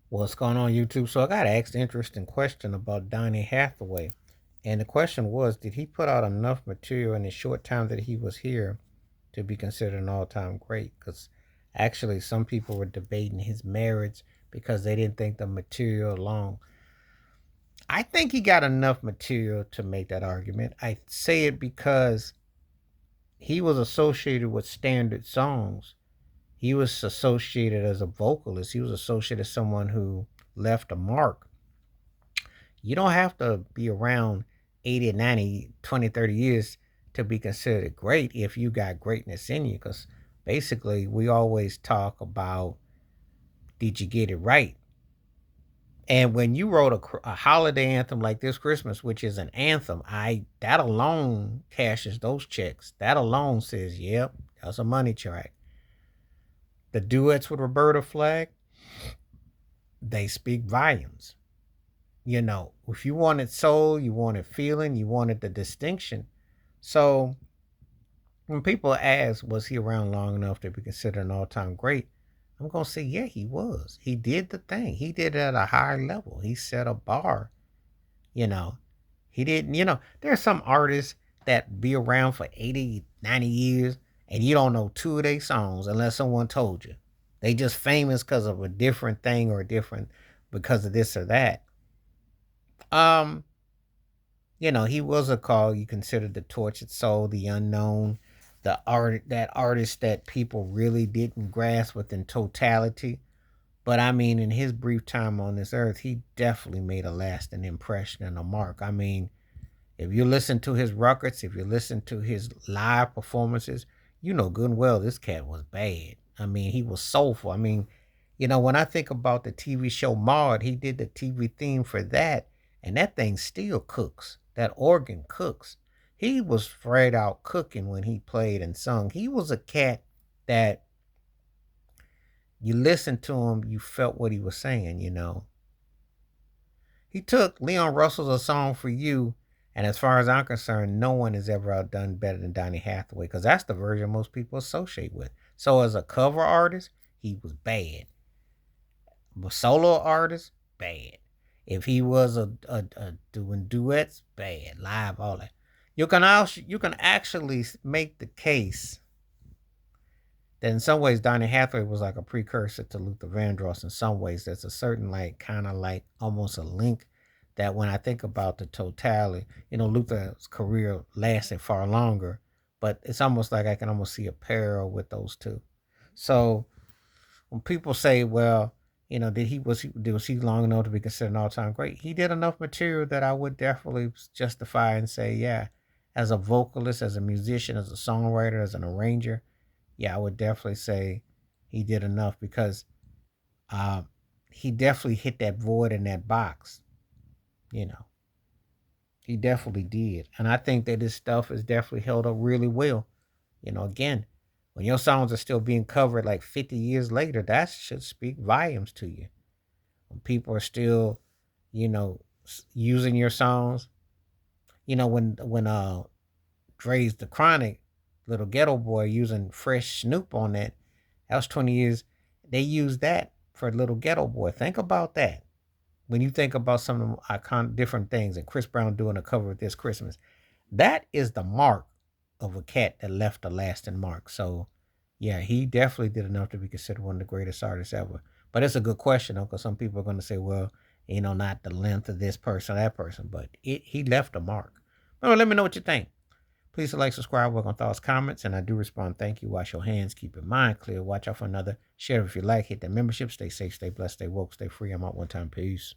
What's going on, YouTube? So I got asked an interesting question about Donny Hathaway. And the question was, did he put out enough material in the short time that he was here to be considered an all-time great? Because actually some people were debating his merits because they didn't think the material alone. I think he got enough material to make that argument. I say it because he was associated with standard songs. He was associated as a vocalist. He was associated as someone who left a mark. You don't have to be around 80, 90, 20, 30 years to be considered great if you got greatness in you. Because basically, we always talk about, did you get it right? And when you wrote a holiday anthem like this Christmas, which is an anthem, that alone cashes those checks. That alone says, yep, that's a money track. The duets with Roberta Flack, they speak volumes. If you wanted soul, you wanted feeling, you wanted the distinction. So when people ask, was he around long enough to be considered an all time great? I'm going to say, yeah, he was. He did the thing. He did it at a high level. He set a bar. You know, he didn't, there are some artists that be around for 80, 90 years and you don't know two of their songs unless someone told you. They just famous because of a different thing or because of this or that. Um, he was a call you considered the tortured soul, the unknown, that artist that people really didn't grasp within totality. But I mean, in his brief time on this earth, he definitely made a lasting impression and a mark. I mean, if you listen to his records, if you listen to his live performances, you know good and well this cat was bad. I mean, he was soulful. I mean, when I think about the TV show Maud, he did the TV theme for that, and that thing still cooks. That organ cooks. He was straight out cooking when he played and sung. He was a cat that you listened to him, you felt what he was saying. He took Leon Russell's A Song for You, and as far as I'm concerned, no one has ever outdone better than Donny Hathaway because that's the version most people associate with. So as a cover artist, he was bad. But solo artist, bad. If he was a doing duets, bad. Live, all that. You can actually make the case that in some ways Donny Hathaway was like a precursor to Luther Vandross. In some ways, there's a certain kind of almost a link that when I think about the totality, Luther's career lasted far longer, but it's almost like I can almost see a parallel with those two. So when people say, well, was he long enough to be considered an all time great? He did enough material that I would definitely justify and say, yeah, as a vocalist, as a musician, as a songwriter, as an arranger, yeah, I would definitely say he did enough because uh, he definitely hit that void in that box. You know, he definitely did, and I think that his stuff is definitely held up really well. Again, when your songs are still being covered like 50 years later, that should speak volumes to you. When people are still, using your songs, when Dre's The Chronic, Little Ghetto Boy using Fresh Snoop on that was 20 years. They used that for Little Ghetto Boy. Think about that. When you think about some of the different things, and Chris Brown doing a cover of This Christmas, that is the mark of a cat that left a lasting mark. So, yeah, he definitely did enough to be considered one of the greatest artists ever. But it's a good question, though, because some people are going to say, well, not the length of this person, that person, but he left a mark. Well, let me know what you think. Please like, subscribe, work on thoughts, comments, and I do respond. Thank you. Wash your hands. Keep your mind clear. Watch out for another. Share if you like. Hit that membership. Stay safe, stay blessed, stay woke, stay free. I'm out one time. Peace.